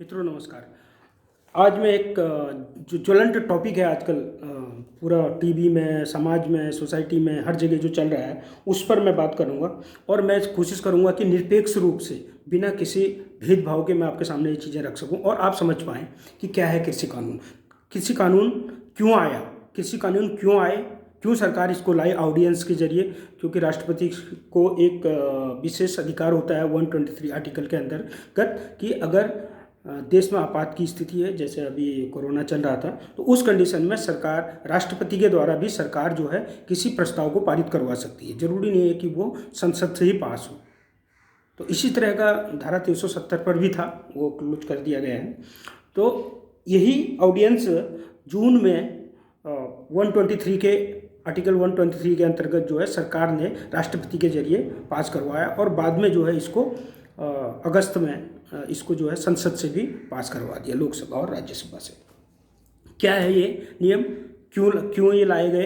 मित्रों नमस्कार। आज मैं एक जो ज्वलंत टॉपिक है आजकल पूरा टीवी में, समाज में, सोसाइटी में, हर जगह जो चल रहा है उस पर मैं बात करूंगा। और मैं कोशिश करूंगा कि निरपेक्ष रूप से बिना किसी भेदभाव के मैं आपके सामने ये चीज़ें रख सकूं और आप समझ पाएँ कि क्या है कृषि कानून। कृषि कानून क्यों आया, कृषि कानून क्यों आए, क्यों सरकार इसको लाई ऑर्डिनेंस के जरिए, क्योंकि राष्ट्रपति को एक विशेष अधिकार होता है 123 आर्टिकल के अंतर्गत कि अगर देश में आपात की स्थिति है, जैसे अभी कोरोना चल रहा था, तो उस कंडीशन में सरकार, राष्ट्रपति के द्वारा भी सरकार जो है किसी प्रस्ताव को पारित करवा सकती है। जरूरी नहीं है कि वो संसद से ही पास हो। तो इसी तरह का धारा 370 पर भी था, वो क्लोज कर दिया गया है। तो यही ऑडियंस जून में 123 के आर्टिकल 123 के अंतर्गत जो है सरकार ने राष्ट्रपति के जरिए पास करवाया और बाद में जो है इसको अगस्त में इसको जो है संसद से भी पास करवा दिया, लोकसभा और राज्यसभा से। क्या है ये नियम, क्यों ये लाए गए,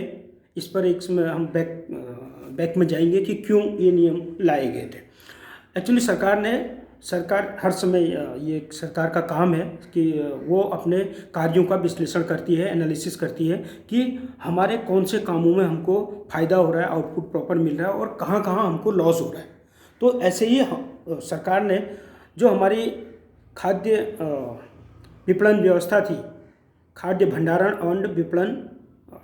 इस पर एक हम बैक में जाएंगे कि क्यों ये नियम लाए गए थे। एक्चुअली सरकार हर समय, ये सरकार का काम है कि वो अपने कार्यों का विश्लेषण करती है, एनालिसिस करती है कि हमारे कौन से कामों में हमको फ़ायदा हो रहा है, आउटपुट प्रॉपर मिल रहा है और कहाँ कहाँ हमको लॉस हो रहा है। तो ऐसे ही सरकार ने जो हमारी खाद्य विपणन व्यवस्था थी, खाद्य भंडारण एंड विपणन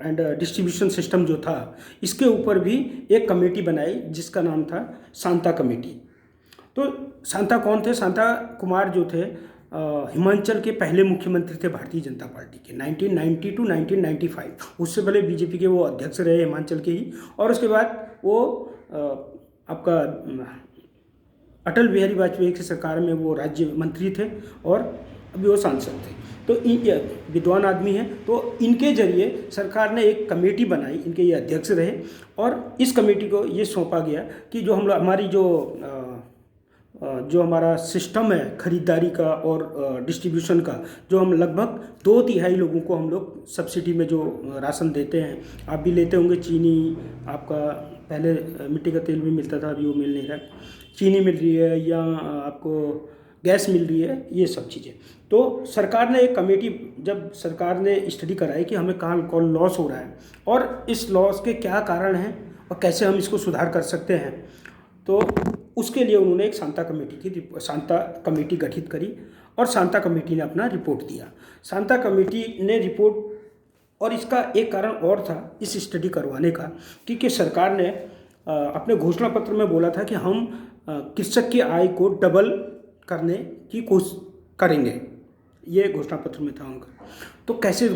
एंड डिस्ट्रीब्यूशन सिस्टम जो था, इसके ऊपर भी एक कमेटी बनाई जिसका नाम था शांता कमेटी। तो शांता कौन थे? शांता कुमार जो थे हिमाचल के पहले मुख्यमंत्री थे भारतीय जनता पार्टी के 1990 टू 1995। उससे पहले बीजेपी के वो अध्यक्ष रहे हिमाचल के ही, और उसके बाद वो आपका अटल बिहारी वाजपेयी की सरकार में वो राज्य मंत्री थे और अभी वो सांसद थे। तो विद्वान आदमी हैं। तो इनके जरिए सरकार ने एक कमेटी बनाई, इनके ये अध्यक्ष रहे, और इस कमेटी को ये सौंपा गया कि जो हमारी जो हमारा सिस्टम है खरीदारी का और डिस्ट्रीब्यूशन का, जो हम लगभग 2/3 लोगों को हम लोग सब्सिडी में जो राशन देते हैं, आप भी लेते होंगे, चीनी आपका पहले मिट्टी का तेल भी मिलता था, अभी वो मिल नहीं रहा, चीनी मिल रही है या आपको गैस मिल रही है, ये सब चीज़ें। तो सरकार ने एक कमेटी, जब सरकार ने स्टडी कराई कि हमें कहाँ कौन लॉस हो रहा है और इस लॉस के क्या कारण हैं और कैसे हम इसको सुधार कर सकते हैं, तो उसके लिए उन्होंने एक शांता कमेटी गठित करी और शांता कमेटी ने अपना रिपोर्ट दिया। शांता कमेटी ने रिपोर्ट, और इसका एक कारण और था इस स्टडी करवाने का, क्योंकि सरकार ने अपने घोषणा पत्र में बोला था कि हम कृषक की आय को डबल करने की कोशिश करेंगे, ये घोषणा पत्र में था उनका। तो कैसे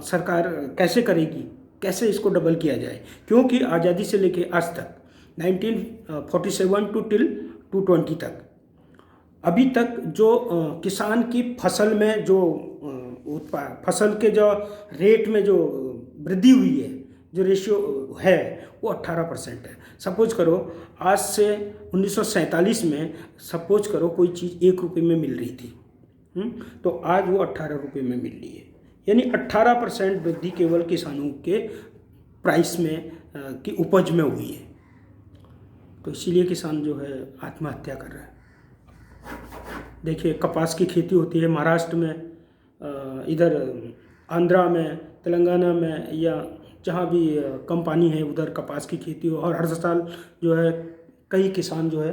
सरकार कैसे करेगी, कैसे इसको डबल किया जाए, क्योंकि आज़ादी से लेके आज तक 1947 टू टिल 220 तक अभी तक जो किसान की फसल में जो फसल के जो रेट में जो वृद्धि हुई है, जो रेशियो है, वो 18% है। सपोज करो आज से 1947 में सपोज करो कोई चीज़ 1 रुपये में मिल रही थी, तो आज वो 18 रुपये में मिल रही है, यानी 18% वृद्धि केवल किसानों के प्राइस में की उपज में हुई है। तो इसीलिए किसान जो है आत्महत्या कर रहा है। देखिए, कपास की खेती होती है महाराष्ट्र में, इधर आंध्रा में, तेलंगाना में, या जहाँ भी कम पानी है उधर कपास की खेती हो, और हर साल जो है कई किसान जो है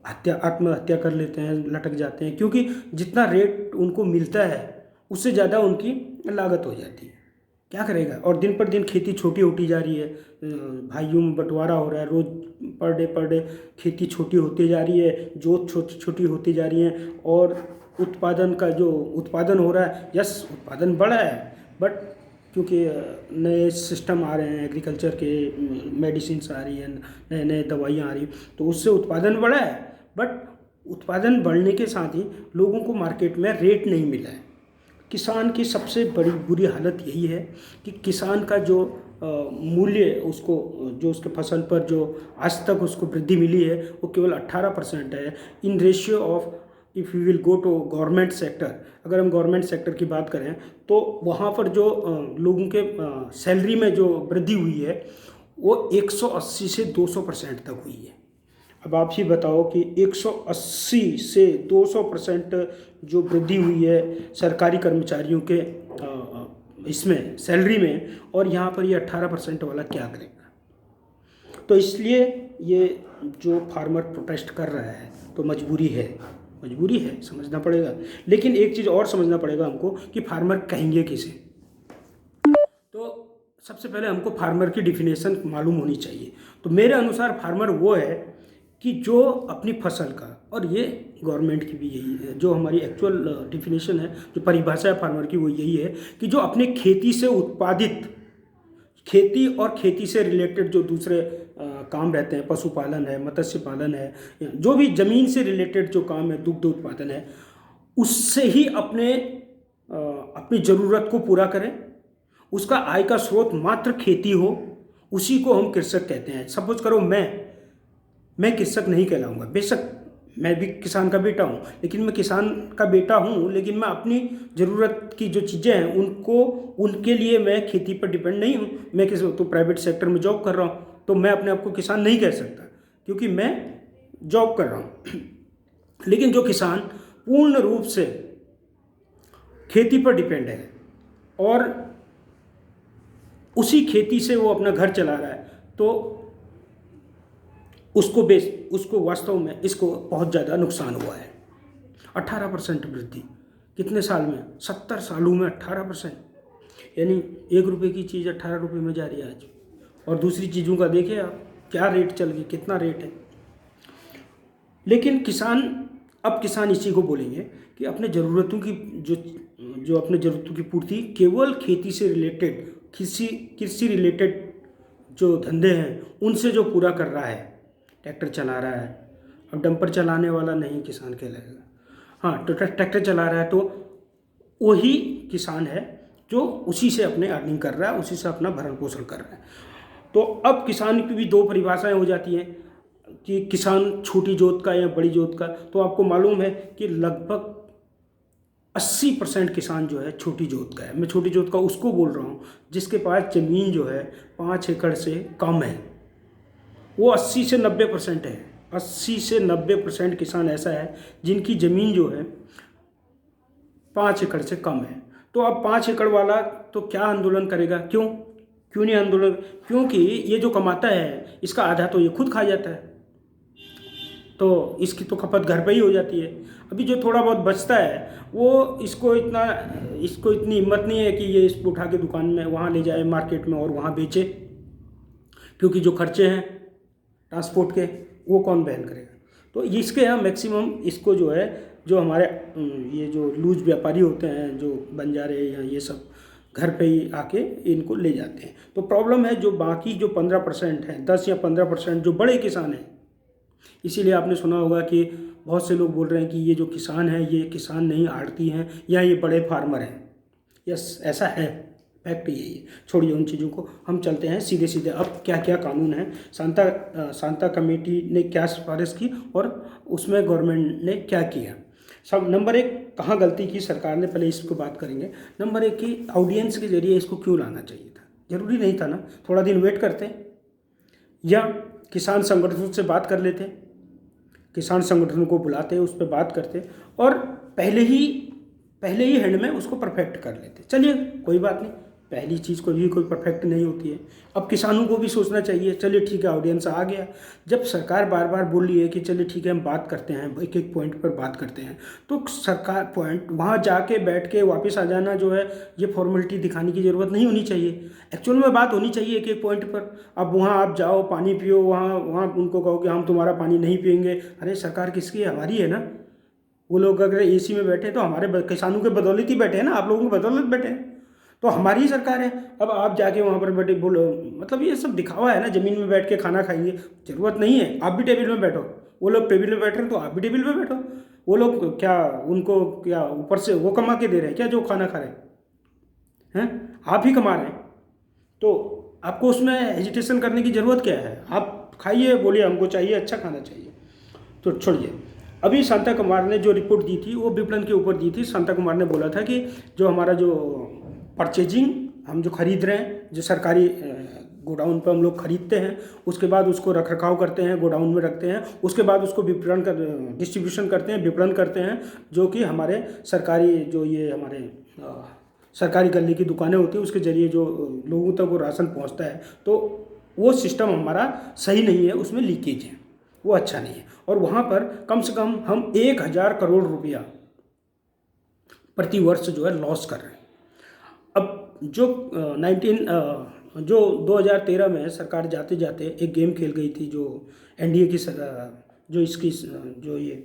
आत्महत्या कर लेते हैं, लटक जाते हैं, क्योंकि जितना रेट उनको मिलता है उससे ज़्यादा उनकी लागत हो जाती है। क्या करेगा, और दिन पर दिन खेती छोटी होती जा रही है, भाइयों में बंटवारा हो रहा है, रोज़ पर डे खेती छोटी होती जा रही है, जोत छोटी होती जा रही है, और उत्पादन का जो उत्पादन हो रहा है, यस उत्पादन बढ़ा है, बट क्योंकि नए सिस्टम आ रहे हैं एग्रीकल्चर के, मेडिसिन्स आ रही हैं, नए नए दवाइयाँ आ रही, तो उससे उत्पादन बढ़ा है, बट उत्पादन बढ़ने के साथ ही लोगों को मार्केट में रेट नहीं मिला है। किसान की सबसे बड़ी बुरी हालत यही है कि किसान का जो मूल्य, उसको जो उसके फसल पर जो आज तक उसको वृद्धि मिली है, वो केवल 18% है in ratio of, if you will go to government sector. अगर हम गवर्नमेंट सेक्टर की बात करें तो वहाँ पर जो लोगों के सैलरी में जो वृद्धि हुई है वो 180 से 200% तक हुई है। अब आप ही बताओ कि 180 से 200% जो वृद्धि हुई है सरकारी कर्मचारियों के इसमें सैलरी में, और यहाँ पर ये 18% वाला क्या करेगा? तो इसलिए ये जो फार्मर प्रोटेस्ट कर रहा है तो मजबूरी है, समझना पड़ेगा। लेकिन एक चीज़ और समझना पड़ेगा हमको कि फार्मर कहेंगे किसे। तो सबसे पहले हमको फार्मर की डिफिनेशन मालूम होनी चाहिए। तो मेरे अनुसार फार्मर वो है कि जो अपनी फसल का, और ये गवर्नमेंट की भी यही है, जो हमारी एक्चुअल डिफिनेशन है, जो परिभाषा है फार्मर की, वो यही है कि जो अपने खेती से उत्पादित, खेती और खेती से रिलेटेड जो दूसरे काम रहते हैं, पशुपालन है, मत्स्य पालन है, जो भी ज़मीन से रिलेटेड जो काम है, दुग्ध उत्पादन है, उससे ही अपनी ज़रूरत को पूरा करें, उसका आय का स्रोत मात्र खेती हो, उसी को हम कृषक कहते हैं। सपोज करो मैं कृषक नहीं कहलाऊंगा, बेशक मैं भी किसान का बेटा हूँ, लेकिन मैं किसान का बेटा हूँ, लेकिन मैं अपनी ज़रूरत की जो चीज़ें हैं उनके लिए मैं खेती पर डिपेंड नहीं हूँ। मैं तो प्राइवेट सेक्टर में जॉब कर रहा हूँ, तो मैं अपने आप को किसान नहीं कह सकता क्योंकि मैं जॉब कर रहा हूँ। लेकिन जो किसान पूर्ण रूप से खेती पर डिपेंड है और उसी खेती से वो अपना घर चला रहा है, तो उसको वास्तव में इसको बहुत ज़्यादा नुकसान हुआ है। 18% वृद्धि कितने साल में? 70 सालों में 18%, यानी 1 रुपये की चीज़ 18 रुपये में जा रही है आज। और दूसरी चीज़ों का देखिए आप क्या रेट चल गई, कितना रेट है। लेकिन किसान इसी को बोलेंगे कि अपने ज़रूरतों की जो अपने ज़रूरतों की पूर्ति केवल खेती से रिलेटेड, कृषि रिलेटेड जो धंधे हैं उनसे जो पूरा कर रहा है, ट्रैक्टर चला रहा है। अब डंपर चलाने वाला नहीं किसान कहलाएगा, हाँ, तो ट्रैक्टर चला रहा है तो वही किसान है जो उसी से अपने अर्निंग कर रहा है, उसी से अपना भरण पोषण कर रहा है। तो अब किसान की भी 2 परिभाषाएं हो जाती हैं कि किसान छोटी जोत का या बड़ी जोत का। तो आपको मालूम है कि लगभग 80% किसान जो है छोटी जोत का है। मैं छोटी जोत का उसको बोल रहा हूँ जिसके पास ज़मीन जो है 5 एकड़ से कम है। वो 80 से 90% है। 80 से 90% किसान ऐसा है जिनकी ज़मीन जो है 5 एकड़ से कम है। तो अब 5 एकड़ वाला तो क्या आंदोलन करेगा? क्यों नहीं आंदोलन? क्योंकि ये जो कमाता है इसका आधा तो ये खुद खा जाता है, तो इसकी तो खपत घर पे ही हो जाती है। अभी जो थोड़ा बहुत बचता है वो इसको इतनी हिम्मत नहीं है कि ये इसको उठा के दुकान में वहाँ ले जाए मार्केट में और वहाँ बेचे, क्योंकि जो खर्चे हैं ट्रांसपोर्ट के वो कौन वहन करेगा। तो इसके यहाँ मैक्सिमम इसको जो है, जो हमारे ये जो लूज व्यापारी होते हैं, जो बंजारे या ये सब घर पे ही आके इनको ले जाते हैं। तो प्रॉब्लम है जो बाकी जो 15% है, 10 या 15% जो बड़े किसान हैं। इसीलिए आपने सुना होगा कि बहुत से लोग बोल रहे हैं कि ये जो किसान है ये किसान नहीं, आड़ती हैं या ये बड़े फार्मर हैं। यस, ऐसा है, फैक्ट यही है। छोड़िए उन चीज़ों को, हम चलते हैं सीधे। अब क्या क्या कानून है, शांता कमेटी ने क्या सिफारिश की और उसमें गवर्नमेंट ने क्या किया। सब नंबर 1, कहाँ गलती की सरकार ने, पहले इसको बात करेंगे। नंबर 1 की ऑडियंस के जरिए इसको क्यों लाना चाहिए था? ज़रूरी नहीं था ना, थोड़ा दिन वेट करते या किसान संगठनों से बात कर लेते, किसान संगठनों को बुलाते, उस पर बात करते और पहले ही हैंड में उसको परफेक्ट कर लेते। चलिए कोई बात नहीं, पहली चीज़ को भी कोई परफेक्ट नहीं होती है। अब किसानों को भी सोचना चाहिए, चलिए ठीक है, ऑडियंस आ गया। जब सरकार बार बार बोल रही है कि चलिए ठीक है हम बात करते हैं, एक एक पॉइंट पर बात करते हैं, तो सरकार पॉइंट वहाँ जाके बैठ के वापस आ जाना जो है, ये फॉर्मेलिटी दिखाने की ज़रूरत नहीं होनी चाहिए। एक्चुअल में बात होनी चाहिए एक एक पॉइंट पर। अब वहाँ आप जाओ, पानी पियो, वहाँ उनको कहो कि हम तुम्हारा पानी नहीं पियेंगे। अरे सरकार किसकी है? हमारी है ना। वो लोग अगर एसी में बैठे तो हमारे किसानों के बदौलत ही बैठे हैं ना, आप लोगों के बदौलत बैठे हैं, तो हमारी ही सरकार है। अब आप जाके वहाँ पर बैठे बोलो, मतलब ये सब दिखावा है ना। ज़मीन में बैठ के खाना खाएंगे, ज़रूरत नहीं है। आप भी टेबल में बैठो, वो लोग टेबल में बैठ रहे हैं तो आप भी टेबल में बैठो। वो लोग क्या, उनको क्या ऊपर से वो कमा के दे रहे हैं क्या जो खाना खा रहे हैं? आप ही कमा रहे हैं, तो आपको उसमें हेजिटेशन करने की ज़रूरत क्या है? आप खाइए, बोलिए हमको चाहिए, अच्छा खाना चाहिए। तो छोड़िए, अभी शांता कुमार ने जो रिपोर्ट दी थी वो विपणन के ऊपर दी थी। शांता कुमार ने बोला था कि जो हमारा जो परचेजिंग, हम जो खरीद रहे हैं, जो सरकारी गोडाउन पर हम लोग खरीदते हैं, उसके बाद उसको रख रखाव करते हैं, गोडाउन में रखते हैं, उसके बाद उसको विपणन कर डिस्ट्रीब्यूशन करते हैं, विपणन करते हैं, जो कि हमारे सरकारी जो ये हमारे सरकारी गले की दुकानें होती हैं उसके ज़रिए जो लोगों तक वो राशन पहुंचता है। तो वो सिस्टम हमारा सही नहीं है, उसमें लीकेज है, वो अच्छा नहीं है। और वहाँ पर कम से कम हम 1,000 करोड़ रुपया प्रति वर्ष जो है लॉस कर रहे हैं। अब जो 2013 में सरकार जाते जाते एक गेम खेल गई थी, जो एनडीए की जो इसकी जो ये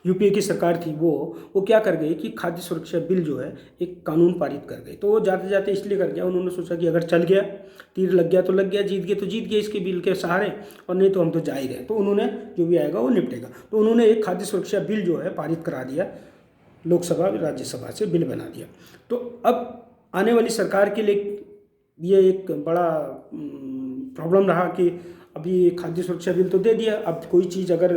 यूपीए की सरकार थी, वो क्या कर गई कि खाद्य सुरक्षा बिल जो है एक कानून पारित कर गई। तो वो जाते जाते इसलिए कर गया, उन्होंने सोचा कि अगर चल गया, तीर लग गया तो लग गया, जीत गए तो जीत गए इसके बिल के सहारे, और नहीं तो हम तो जा ही रहे। तो उन्होंने जो भी आएगा वो निपटेगा। तो उन्होंने एक खाद्य सुरक्षा बिल जो है पारित करा दिया, लोकसभा राज्यसभा से बिल बना दिया। तो अब आने वाली सरकार के लिए ये एक बड़ा प्रॉब्लम रहा कि अभी खाद्य सुरक्षा बिल तो दे दिया, अब कोई चीज़ अगर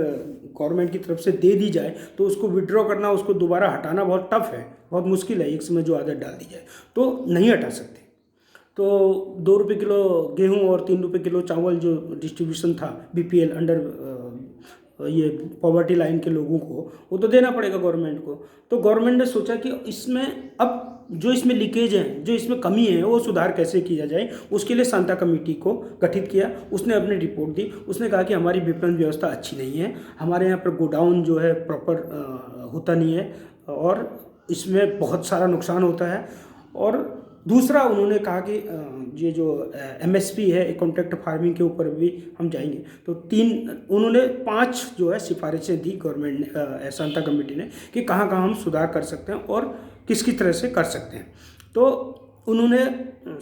गवर्नमेंट की तरफ से दे दी जाए तो उसको विड्रॉ करना, उसको दोबारा हटाना बहुत टफ है, बहुत मुश्किल है। एक समय जो आदत डाल दी जाए तो नहीं हटा सकते। तो 2 रुपये किलो गेहूं और 3 रुपये किलो चावल जो डिस्ट्रीब्यूशन था बीपीएल अंडर ये पॉवर्टी लाइन के लोगों को, वो तो देना पड़ेगा गवर्नमेंट को। तो गवर्नमेंट ने सोचा कि इसमें अब जो इसमें लीकेज है, जो इसमें कमी है, वो सुधार कैसे किया जाए। उसके लिए सांता कमेटी को गठित किया। उसने अपनी रिपोर्ट दी। उसने कहा कि हमारी विपणन व्यवस्था अच्छी नहीं है, हमारे यहाँ पर गोडाउन जो है प्रॉपर होता नहीं है, और इसमें बहुत सारा नुकसान होता है। और दूसरा उन्होंने कहा कि ये जो एमएसपी है, कॉन्ट्रैक्ट फार्मिंग के ऊपर भी हम जाएंगे। तो उन्होंने 5 जो है सिफारिशें दी गवर्नमेंट ने, सांता कमेटी ने, कि कहाँ कहाँ हम सुधार कर सकते हैं और किस तरह से कर सकते हैं। तो उन्होंने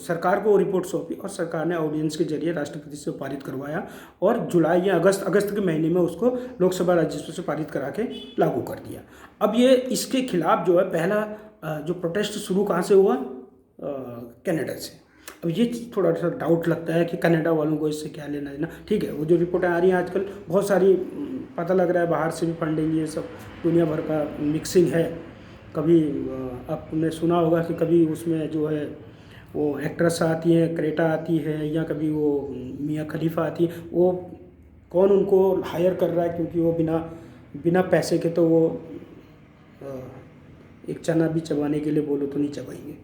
सरकार को रिपोर्ट सौंपी और सरकार ने ऑर्डिनेंस के जरिए राष्ट्रपति से पारित करवाया, और जुलाई या अगस्त के महीने में उसको लोकसभा राज्यसभा से पारित करा के लागू कर दिया। अब ये इसके खिलाफ जो है पहला जो प्रोटेस्ट शुरू कहाँ से हुआ, कनाडा से। अब ये थोड़ा सा डाउट लगता है कि कनाडा वालों को इससे क्या लेना देना। ठीक है, वो जो रिपोर्टें आ रही हैं आजकल बहुत सारी, पता लग रहा है बाहर से भी फंडिंग, ये सब दुनिया भर का मिक्सिंग है। कभी आपने सुना होगा कि कभी उसमें जो है वो एक्ट्रेस आती है, क्रेटा आती है, या कभी वो मियाँ खलीफा आती है। वो कौन उनको हायर कर रहा है, क्योंकि वो बिना पैसे के तो वो एक चना भी चबाने के लिए बोलो तो नहीं चबाएंगे।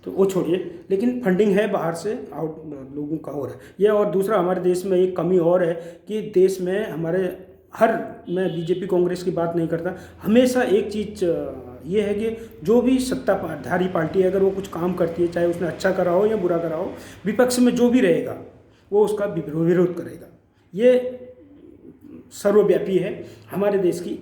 तो वो छोड़िए, लेकिन फंडिंग है बाहर से आउट लोगों का हो रहा है ये। और दूसरा, हमारे देश में एक कमी और है कि देश में हमारे मैं बीजेपी कांग्रेस की बात नहीं करता, हमेशा एक चीज़ ये है कि जो भी सत्ताधारी पार्टी है, अगर वो कुछ काम करती है, चाहे उसने अच्छा करा हो या बुरा करा हो, विपक्ष में जो भी रहेगा वो उसका विरोध करेगा। ये सर्वव्यापी है, हमारे देश की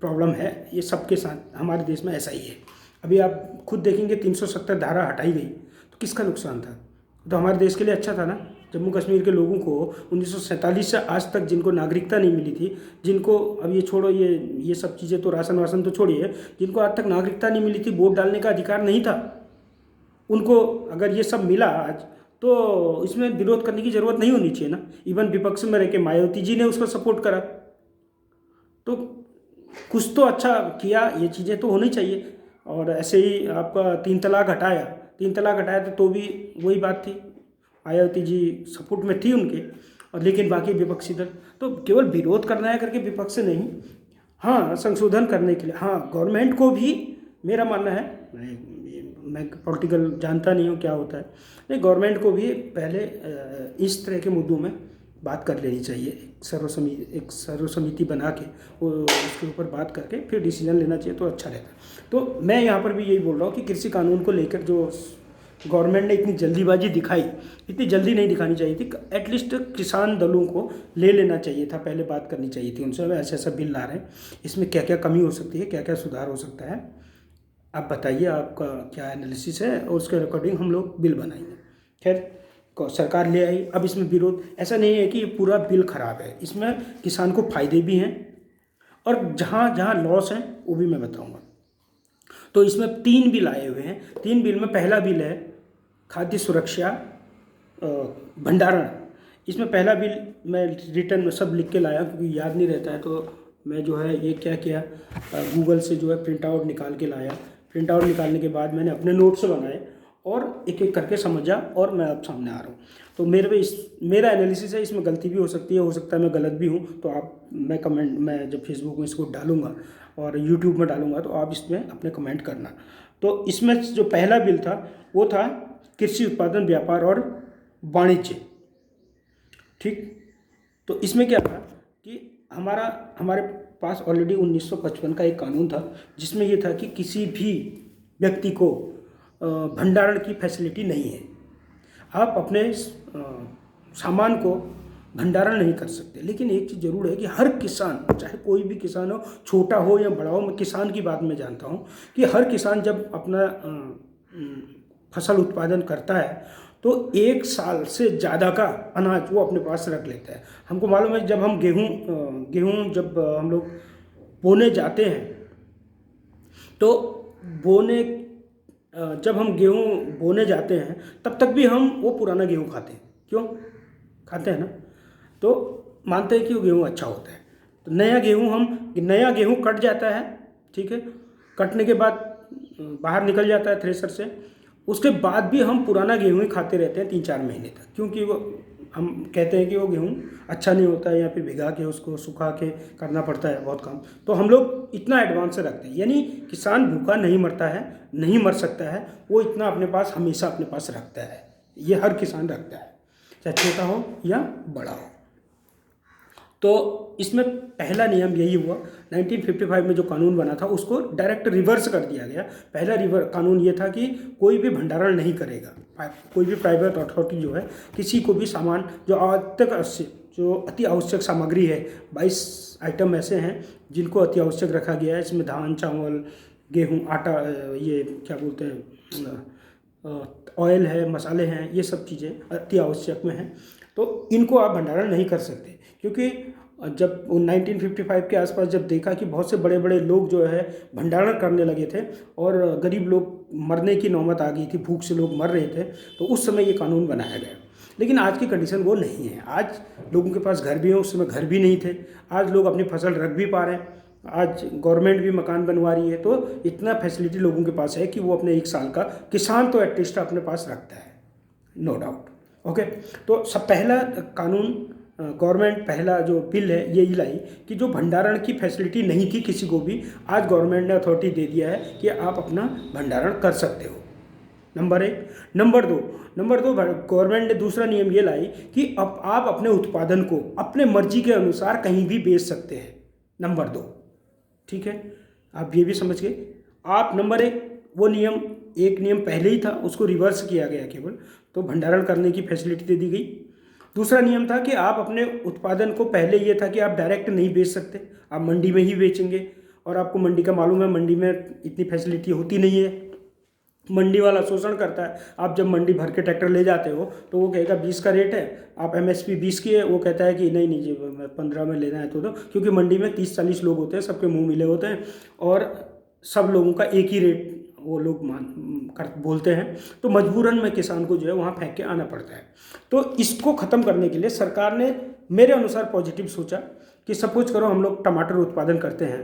प्रॉब्लम है, ये सबके साथ हमारे देश में ऐसा ही है। अभी आप खुद देखेंगे 370 धारा हटाई गई तो किसका नुकसान था? तो हमारे देश के लिए अच्छा था ना। जम्मू कश्मीर के लोगों को 1947 से आज तक जिनको नागरिकता नहीं मिली थी, जिनको, अब ये छोड़ो, ये सब चीज़ें तो राशन वासन तो छोड़िए, जिनको आज तक नागरिकता नहीं मिली थी, वोट डालने का अधिकार नहीं था, उनको अगर ये सब मिला आज, तो इसमें विरोध करने की ज़रूरत नहीं होनी चाहिए ना। इवन विपक्ष में रह के मायावती जी ने उसको सपोर्ट करा, तो कुछ तो अच्छा किया, ये चीज़ें तो होनी चाहिए। और ऐसे ही आपका 3 तलाक हटाया तो भी वही बात थी, मायावती जी सपोर्ट में थी उनके, और लेकिन बाकी विपक्षी दल तो केवल विरोध करना है करके विपक्ष से नहीं, हाँ संशोधन करने के लिए, हाँ गवर्नमेंट को भी, मेरा मानना है, मैं पॉलिटिकल जानता नहीं हूँ क्या होता है, नहीं गवर्नमेंट को भी पहले इस तरह के मुद्दों में बात कर लेनी चाहिए। एक सर्वसमिति बना के वो उसके ऊपर बात करके फिर डिसीजन लेना चाहिए तो अच्छा रहता। तो मैं यहाँ पर भी यही बोल रहा हूँ कि कृषि कानून को लेकर जो गवर्नमेंट ने इतनी जल्दीबाजी दिखाई, इतनी जल्दी नहीं दिखानी चाहिए थी। एटलीस्ट किसान दलों को ले लेना चाहिए था, पहले बात करनी चाहिए थी उनसे, ऐसा ऐसा बिल ला रहे हैं, इसमें क्या क्या कमी हो सकती है, क्या क्या सुधार हो सकता है, आप बताइए, आपका क्या एनालिसिस है, और उसके अकॉर्डिंग हम लोग बिल बनाएंगे। खैर सरकार ले आई, अब इसमें विरोध, ऐसा नहीं है कि ये पूरा बिल खराब है, इसमें किसान को फायदे भी हैं और जहाँ जहाँ लॉस हैं वो भी मैं बताऊंगा। तो इसमें 3 बिल आए हुए हैं। 3 बिल में पहला बिल है खाद्य सुरक्षा भंडारण। इसमें पहला बिल मैं रिटर्न में सब लिख के लाया क्योंकि याद नहीं रहता है, तो मैं जो है ये क्या किया, गूगल से जो है प्रिंट आउट निकाल के लाया। प्रिंट आउट निकालने के बाद मैंने अपने नोट्स बनाए और एक एक करके समझा और मैं अब सामने आ रहा हूँ। तो मेरा एनालिसिस है, इसमें गलती भी हो सकती है, हो सकता है मैं गलत भी हूँ। तो आप मैं जब फेसबुक में इसको डालूंगा और यूट्यूब में डालूंगा तो आप इसमें अपने कमेंट करना। तो इसमें जो पहला बिल था वो था कृषि उत्पादन व्यापार और वाणिज्य, ठीक। तो इसमें क्या था कि हमारे पास ऑलरेडी 1955 का एक कानून था जिसमें ये था कि किसी भी व्यक्ति को भंडारण की फैसिलिटी नहीं है। आप अपने सामान को भंडारण नहीं कर सकते। लेकिन एक चीज़ ज़रूर है कि हर किसान, चाहे कोई भी किसान हो, छोटा हो या बड़ा हो, मैं किसान की बात में जानता हूँ कि हर किसान जब अपना फसल उत्पादन करता है तो 1 साल से ज़्यादा का अनाज वो अपने पास रख लेता है। हमको मालूम है जब हम गेहूँ जब हम लोग बोने जाते हैं तो बोने जब हम गेहूँ बोने जाते हैं तब तक भी हम वो पुराना गेहूँ खाते हैं। क्यों खाते हैं ना? तो मानते हैं कि वो गेहूँ अच्छा होता है। तो नया गेहूँ कट जाता है, ठीक है। कटने के बाद बाहर निकल जाता है थ्रेसर से। उसके बाद भी हम पुराना गेहूँ ही खाते रहते हैं 3-4 महीने तक, क्योंकि वो हम कहते हैं कि वो गेहूँ अच्छा नहीं होता है या फिर भिगा के उसको सुखा के करना पड़ता है बहुत काम। तो हम लोग इतना एडवांस से रखते हैं, यानी किसान भूखा नहीं मरता है, नहीं मर सकता है, वो इतना अपने पास हमेशा अपने पास रखता है। ये हर किसान रखता है, चाहे छोटा हो या बड़ा हो। तो इसमें पहला नियम यही हुआ, 1955 में जो कानून बना था उसको डायरेक्ट रिवर्स कर दिया गया। पहला कानून ये था कि कोई भी भंडारण नहीं करेगा, कोई भी प्राइवेट अथॉरिटी जो है किसी को भी सामान जो अति आवश्यक सामग्री है, 22 आइटम ऐसे हैं जिनको अति आवश्यक रखा गया है। इसमें धान, चावल, गेहूँ, आटा, ये क्या बोलते हैं, ऑयल है, मसाले हैं, ये सब चीज़ें अति आवश्यक में हैं। तो इनको आप भंडारण नहीं कर सकते, क्योंकि जब 1955 के आसपास जब देखा कि बहुत से बड़े बड़े लोग जो है भंडारण करने लगे थे और गरीब लोग मरने की नौबत आ गई थी, भूख से लोग मर रहे थे, तो उस समय ये कानून बनाया गया। लेकिन आज की कंडीशन वो नहीं है। आज लोगों के पास घर भी हैं, उस समय घर भी नहीं थे। आज लोग अपनी फसल रख भी पा रहे हैं, आज गवर्नमेंट भी मकान बनवा रही है। तो इतना फैसिलिटी लोगों के पास है कि वो अपने 1 साल का, किसान तो एटलीस्ट अपने पास रखता है, नो डाउट। ओके, तो सब पहला कानून गवर्नमेंट पहला जो बिल है यही लाई कि जो भंडारण की फैसिलिटी नहीं थी किसी को भी, आज गवर्नमेंट ने अथॉरिटी दे दिया है कि आप अपना भंडारण कर सकते हो। नंबर 1। नंबर दो गवर्नमेंट ने दूसरा नियम ये लाई कि अब आप अपने उत्पादन को अपने मर्जी के अनुसार कहीं भी बेच सकते हैं। नंबर 2, ठीक है, आप ये भी समझ गए। आप नंबर 1 वो नियम, एक नियम पहले ही था उसको रिवर्स किया गया केवल, तो भंडारण करने की फैसिलिटी दे दी गई। दूसरा नियम था कि आप अपने उत्पादन को, पहले ये था कि आप डायरेक्ट नहीं बेच सकते, आप मंडी में ही बेचेंगे। और आपको मंडी का मालूम है, मंडी में इतनी फैसिलिटी होती नहीं है, मंडी वाला शोषण करता है। आप जब मंडी भर के ट्रैक्टर ले जाते हो तो वो कहेगा 20 का रेट है, आप MSP 20 की है, वो कहता है कि नहीं जी 15 में लेना है तो क्योंकि मंडी में 30-40 लोग होते हैं, सबके मुंह मिले होते हैं और सब लोगों का एक ही रेट वो लोग बोलते हैं। तो मजबूरन में किसान को जो है वहाँ फेंक के आना पड़ता है। तो इसको ख़त्म करने के लिए सरकार ने मेरे अनुसार पॉजिटिव सोचा कि सपोज करो हम लोग टमाटर उत्पादन करते हैं,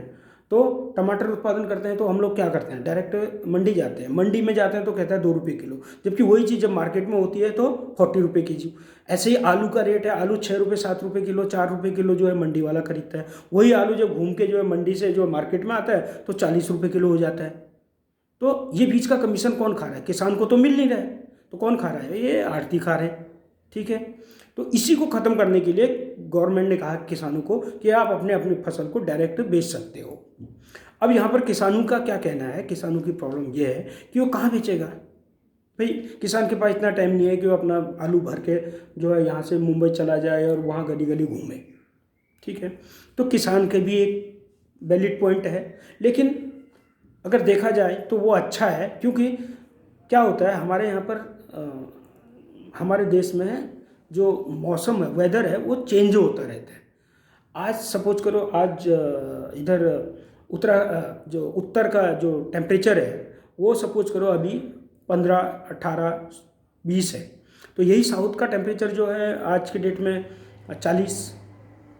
तो टमाटर उत्पादन करते हैं तो हम लोग क्या करते हैं, डायरेक्ट मंडी जाते हैं। मंडी में जाते हैं तो कहता है 2 रुपये किलो, जबकि वही चीज़ जब मार्केट में होती है तो 40 रुपये केजी। ऐसे ही आलू का रेट है, आलू 6 रुपये 7 रुपये किलो, 4 रुपये किलो जो है मंडी वाला खरीदता है। वही आलू जब घूम के जो है मंडी से जो मार्केट में आता है तो 40 रुपये किलो हो जाता है। तो ये बीच का कमीशन कौन खा रहा है? किसान को तो मिल नहीं रहा है, तो कौन खा रहा है? ये आढ़ती खा रहे हैं, ठीक है। तो इसी को ख़त्म करने के लिए गवर्नमेंट ने कहा किसानों को कि आप अपने अपनी फसल को डायरेक्ट बेच सकते हो। अब यहाँ पर किसानों का क्या कहना है, किसानों की प्रॉब्लम ये है कि वो कहाँ बेचेगा। भाई किसान के पास इतना टाइम नहीं है कि वो अपना आलू भर के जो है यहाँ से मुंबई चला जाए और वहाँ गली गली घूमे, ठीक है। तो किसान के भी एक वैलिड पॉइंट है, लेकिन अगर देखा जाए तो वो अच्छा है, क्योंकि क्या होता है हमारे यहाँ पर हमारे देश में जो मौसम है, वेदर है, वो चेंज होता रहता है। आज सपोज करो, आज इधर जो उत्तर का जो टेम्परेचर है वो सपोज करो अभी 15, 18, 20 है। तो यही साउथ का टेम्परेचर जो है आज के डेट में 40,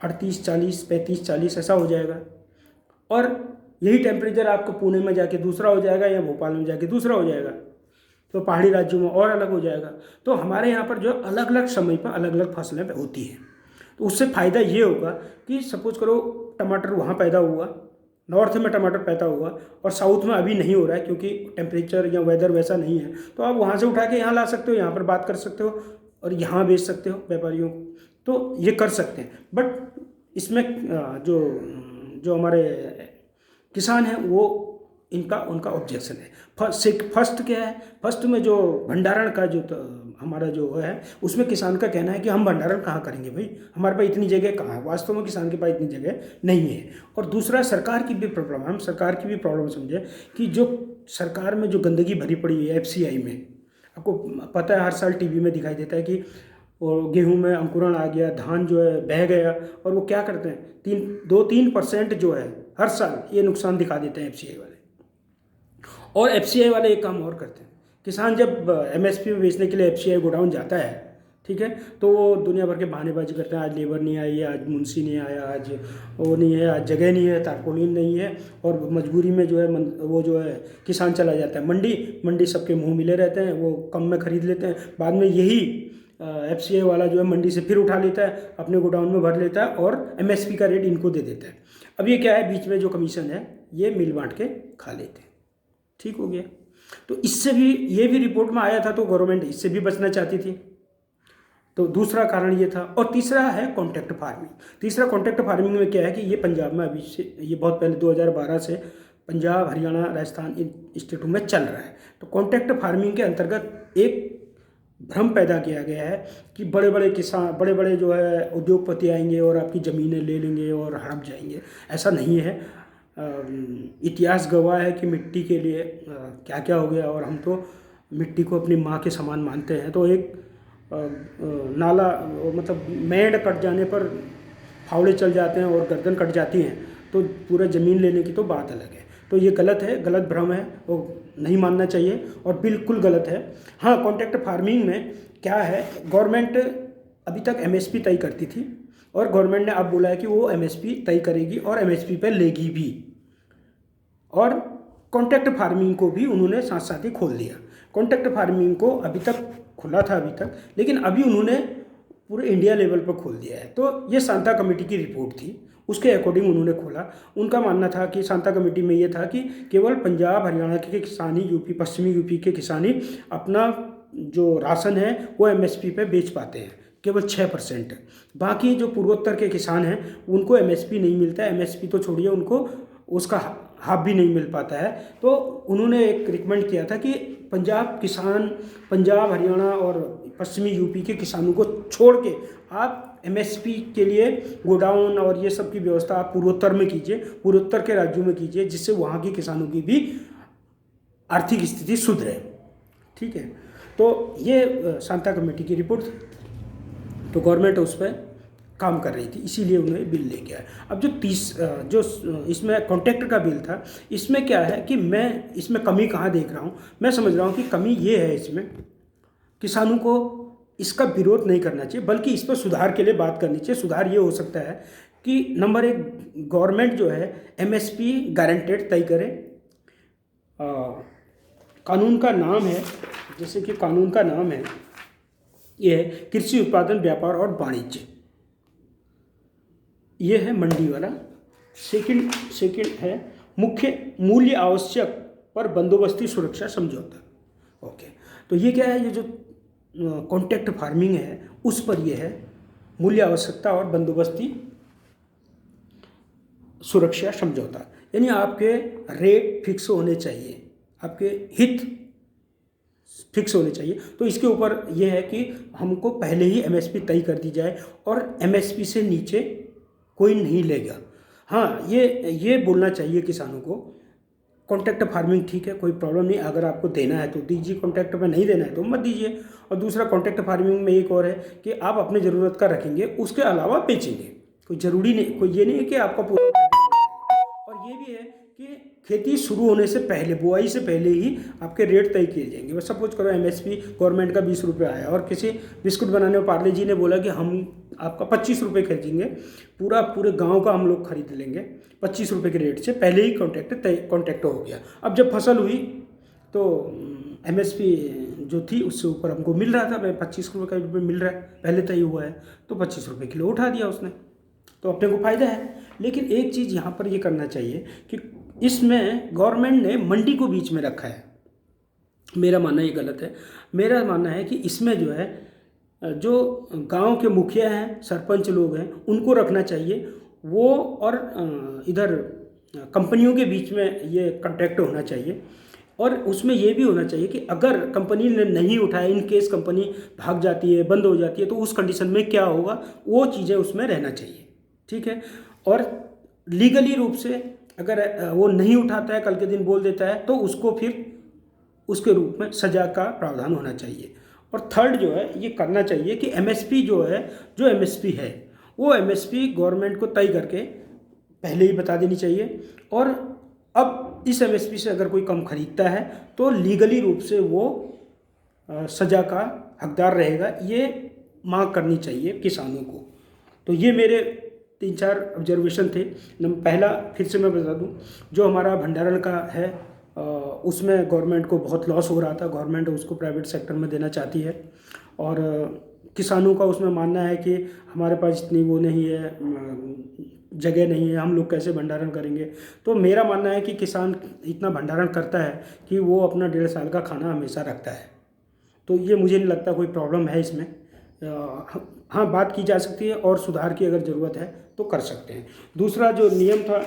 38, 40, 35, 40 ऐसा हो जाएगा। और यही टेम्परेचर आपको पुणे में जाके दूसरा हो जाएगा या भोपाल में जाके दूसरा हो जाएगा। तो पहाड़ी राज्यों में और अलग हो जाएगा। तो हमारे यहाँ पर जो अलग अलग समय पर अलग अलग फसलें होती हैं, तो उससे फ़ायदा ये होगा कि सपोज करो टमाटर वहाँ पैदा हुआ, नॉर्थ में टमाटर पैदा हुआ और साउथ में अभी नहीं हो रहा है क्योंकि टेम्परेचर या वेदर वैसा नहीं है, तो आप वहाँ से उठा के यहाँ ला सकते हो, यहाँ पर बात कर सकते हो और यहाँ बेच सकते हो व्यापारियों को, तो ये कर सकते हैं। बट इसमें जो जो हमारे किसान हैं वो इनका उनका ऑब्जेक्शन है। फर्स्ट क्या है, फर्स्ट में जो भंडारण का जो हमारा जो है उसमें किसान का कहना है कि हम भंडारण कहाँ करेंगे भाई, हमारे पास इतनी जगह कहाँ है, वास्तव में किसान के पास इतनी जगह नहीं है। और दूसरा सरकार की भी प्रॉब्लम, हम सरकार की भी प्रॉब्लम समझे कि जो सरकार में जो गंदगी भरी पड़ी है एफसीआई में, आपको पता है हर साल टीवी में दिखाई देता है कि और गेहूं में अंकुरण आ गया, धान जो है बह गया, और वो क्या करते हैं 2-3% जो है हर साल ये नुकसान दिखा देते हैं एफसीआई वाले। और एफसीआई वाले एक काम और करते हैं, किसान जब एमएसपी में बेचने के लिए एफसीआई गोडाउन जाता है, ठीक है, तो वो दुनिया भर के बहानेबाजी करते हैं, आज लेबर नहीं आई है, आज मुंशी नहीं आया, आज वो नहीं है, आज जगह नहीं है, तारपोलिन नहीं है, और मजबूरी में जो है वो जो है किसान चला जाता है मंडी सबके मुंह मिले रहते हैं, वो कम में खरीद लेते हैं, बाद में यही एफसीआई वाला जो है मंडी से फिर उठा लेता है, अपने गोडाउन में भर लेता है और एमएसपी का रेट इनको दे देता है। अब ये क्या है, बीच में जो कमीशन है ये मिल बांट के खा लेते हैं। ठीक हो गया। तो इससे भी, ये भी रिपोर्ट में आया था, तो गवर्नमेंट इससे भी बचना चाहती थी। तो दूसरा कारण ये था। और तीसरा है कॉन्ट्रैक्ट फार्मिंग। तीसरा कॉन्ट्रैक्ट फार्मिंग में क्या है कि ये पंजाब में अभी से, ये बहुत पहले 2012 से पंजाब, हरियाणा, राजस्थान इन स्टेटों में चल रहा है। तो कॉन्ट्रैक्ट फार्मिंग के अंतर्गत एक भ्रम पैदा किया गया है कि बड़े बड़े किसान, बड़े बड़े जो है उद्योगपति आएंगे और आपकी ज़मीनें ले लेंगे और हड़प जाएंगे। ऐसा नहीं है। इतिहास गवाह है कि मिट्टी के लिए क्या क्या हो गया, और हम तो मिट्टी को अपनी माँ के समान मानते हैं। तो एक नाला, मतलब मेंढ कट जाने पर फावड़े चल जाते हैं और गर्दन कट जाती हैं, तो पूरा ज़मीन लेने की तो बात अलग है। तो ये गलत है, गलत भ्रम है, वो नहीं मानना चाहिए और बिल्कुल गलत है। हाँ, कॉन्ट्रैक्ट फार्मिंग में क्या है, गवर्नमेंट अभी तक एमएसपी तय करती थी और गवर्नमेंट ने अब बोला है कि वो एमएसपी तय करेगी और एमएसपी पे लेगी भी। और कॉन्ट्रैक्ट फार्मिंग को भी उन्होंने साथ साथ ही खोल दिया। कॉन्ट्रैक्ट फार्मिंग को अभी तक खुला था अभी तक, लेकिन अभी उन्होंने पूरे इंडिया लेवल पर खोल दिया है। तो ये सांता कमेटी की रिपोर्ट थी, उसके अकॉर्डिंग उन्होंने खोला। उनका मानना था कि सांता कमेटी में ये था कि केवल पंजाब हरियाणा के किसान ही, यूपी, पश्चिमी यूपी के किसान ही अपना जो राशन है वो एमएसपी पे बेच पाते हैं, केवल 6%। बाकी जो पूर्वोत्तर के किसान हैं उनको एमएसपी नहीं मिलता है। एमएसपी तो छोड़िए, उनको उसका हाफ भी नहीं मिल पाता है। तो उन्होंने एक रिकमेंड किया था कि पंजाब, हरियाणा और पश्चिमी यूपी के किसानों को छोड़ के आप एमएसपी के लिए गोडाउन और ये सब की व्यवस्था आप पूर्वोत्तर में कीजिए, पूर्वोत्तर के राज्यों में कीजिए, जिससे वहाँ के किसानों की भी आर्थिक स्थिति सुधरे। ठीक है, तो ये सांता कमेटी की रिपोर्ट थी, तो गवर्नमेंट उस पर काम कर रही थी, इसीलिए उन्होंने बिल लेके आए। अब जो इसमें कॉन्ट्रैक्ट का बिल था, इसमें क्या है कि मैं इसमें कमी कहाँ देख रहा हूँ, मैं समझ रहा हूँ कि कमी ये है, इसमें किसानों को इसका विरोध नहीं करना चाहिए, बल्कि इस पर सुधार के लिए बात करनी चाहिए। सुधार ये हो सकता है कि नंबर 1, गवर्नमेंट जो है एमएसपी गारंटेड तय करे। कानून का नाम है, जैसे कि कानून का नाम है, ये है कृषि उत्पादन व्यापार और वाणिज्य, ये है मंडी वाला। सेकंड है मुख्य मूल्य आवश्यक पर बंदोबस्ती सुरक्षा समझौता। ओके, तो ये क्या है, ये जो कॉन्ट्रैक्ट फार्मिंग है उस पर ये है मूल्य आवश्यकता और बंदोबस्ती सुरक्षा समझौता। यानी आपके रेट फिक्स होने चाहिए, आपके हित फिक्स होने चाहिए। तो इसके ऊपर यह है कि हमको पहले ही एमएसपी तय कर दी जाए और एमएसपी से नीचे कोई नहीं लेगा। हाँ, ये बोलना चाहिए किसानों को, कॉन्ट्रैक्ट फार्मिंग ठीक है, कोई प्रॉब्लम नहीं, अगर आपको देना है तो दीजिए, कॉन्ट्रैक्ट में नहीं देना है तो मत दीजिए। और दूसरा, कॉन्ट्रैक्ट फार्मिंग में एक और है कि आप अपने ज़रूरत का रखेंगे, उसके अलावा बेचेंगे, कोई ज़रूरी नहीं, कोई ये नहीं है कि आपका पूरा। और ये भी है कि खेती शुरू होने से पहले, बुआई से पहले ही आपके रेट तय किए जाएंगे। बस सपोज करो एमएसपी गवर्नमेंट का 20 रुपये आया और किसी बिस्कुट बनाने में पार्ले जी ने बोला कि हम आपका 25 रुपये खरीदेंगे, पूरे गांव का हम लोग खरीद लेंगे 25 रुपये के रेट से, पहले ही कॉन्ट्रैक्ट हो गया। अब जब फसल हुई तो MSP जो थी उससे ऊपर हमको मिल रहा था, मैं 25 रुपये का मिल रहा है, पहले तय हुआ है, तो 25 रुपये किलो उठा दिया उसने, तो अपने को फ़ायदा है। लेकिन एक चीज़ यहाँ पर ये करना चाहिए कि इसमें गवर्नमेंट ने मंडी को बीच में रखा है, मेरा मानना ये गलत है। मेरा मानना है कि इसमें जो है जो गांव के मुखिया हैं, सरपंच लोग हैं, उनको रखना चाहिए वो, और इधर कंपनियों के बीच में ये कॉन्ट्रैक्ट होना चाहिए। और उसमें ये भी होना चाहिए कि अगर कंपनी ने नहीं उठाया, इन केस कंपनी भाग जाती है, बंद हो जाती है, तो उस कंडीशन में क्या होगा, वो चीज़ें उसमें रहना चाहिए, ठीक है। और लीगली रूप से अगर वो नहीं उठाता है, कल के दिन बोल देता है, तो उसको फिर उसके रूप में सज़ा का प्रावधान होना चाहिए। और थर्ड जो है ये करना चाहिए कि MSP जो है, जो MSP है वो MSP गवर्नमेंट को तय करके पहले ही बता देनी चाहिए। और अब इस MSP से अगर कोई कम खरीदता है तो लीगली रूप से वो सज़ा का हकदार रहेगा, ये मांग करनी चाहिए किसानों को। तो ये मेरे 3-4 ऑब्जर्वेशन थे। पहला फिर से मैं बता दूं, जो हमारा भंडारण का है उसमें गवर्नमेंट को बहुत लॉस हो रहा था, गवर्नमेंट उसको प्राइवेट सेक्टर में देना चाहती है, और किसानों का उसमें मानना है कि हमारे पास इतनी वो नहीं है, जगह नहीं है, हम लोग कैसे भंडारण करेंगे। तो मेरा मानना है कि किसान इतना भंडारण करता है कि वो अपना 1.5 साल का खाना हमेशा रखता है, तो ये मुझे नहीं लगता कोई प्रॉब्लम है इसमें। हाँ, बात की जा सकती है और सुधार की अगर ज़रूरत है तो कर सकते हैं। दूसरा जो नियम था,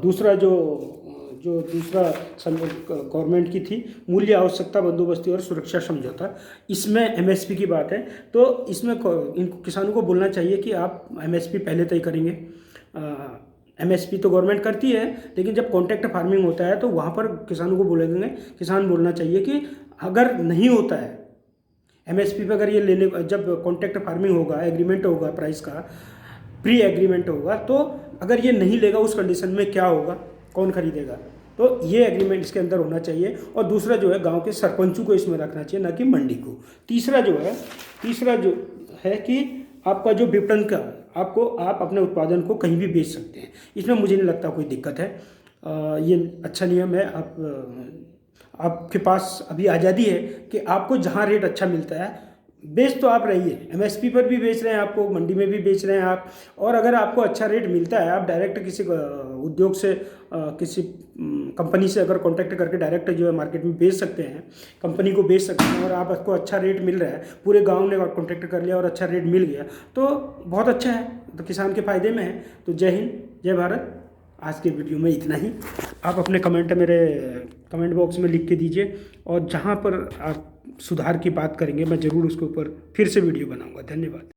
दूसरा दूसरा गवर्नमेंट की थी, मूल्य आवश्यकता बंदोबस्ती और सुरक्षा समझौता, इसमें MSP की बात है। तो इसमें इन किसानों को बोलना चाहिए कि आप MSP पहले तय करेंगे। MSP तो गवर्नमेंट करती है, लेकिन जब कॉन्ट्रैक्ट फार्मिंग होता है तो वहाँ पर किसानों को बोलेंगे, किसान बोलना चाहिए कि अगर नहीं होता है MSP पे, अगर ये लेने, जब कॉन्ट्रैक्ट फार्मिंग होगा, एग्रीमेंट होगा, प्राइस का प्री एग्रीमेंट होगा, तो अगर ये नहीं लेगा उस कंडीशन में क्या होगा, कौन खरीदेगा, तो ये एग्रीमेंट इसके अंदर होना चाहिए। और दूसरा जो है गांव के सरपंचों को इसमें रखना चाहिए, ना कि मंडी को। तीसरा जो है कि आपका जो विपणन का, आप अपने उत्पादन को कहीं भी बेच सकते हैं, इसमें मुझे नहीं लगता कोई दिक्कत है। ये अच्छा नियम है। आपके पास अभी आज़ादी है कि आपको जहाँ रेट अच्छा मिलता है बेच तो आप रहिए, MSP पर भी बेच रहे हैं, आपको मंडी में भी बेच रहे हैं आप। और अगर आपको अच्छा रेट मिलता है, आप डायरेक्ट किसी उद्योग से, किसी कंपनी से अगर कॉन्टैक्ट करके डायरेक्ट जो है मार्केट में बेच सकते हैं, कंपनी को बेच सकते हैं, और आपको अच्छा रेट मिल रहा है, पूरे गांव ने कॉन्टैक्ट कर लिया और अच्छा रेट मिल गया, तो बहुत अच्छा है, तो किसान के फ़ायदे में है। तो जय हिंद, जय भारत। आज के वीडियो में इतना ही। आप अपने कमेंट मेरे कमेंट बॉक्स में लिख के दीजिए, और जहाँ पर आप सुधार की बात करेंगे मैं ज़रूर उसके ऊपर फिर से वीडियो बनाऊंगा। धन्यवाद।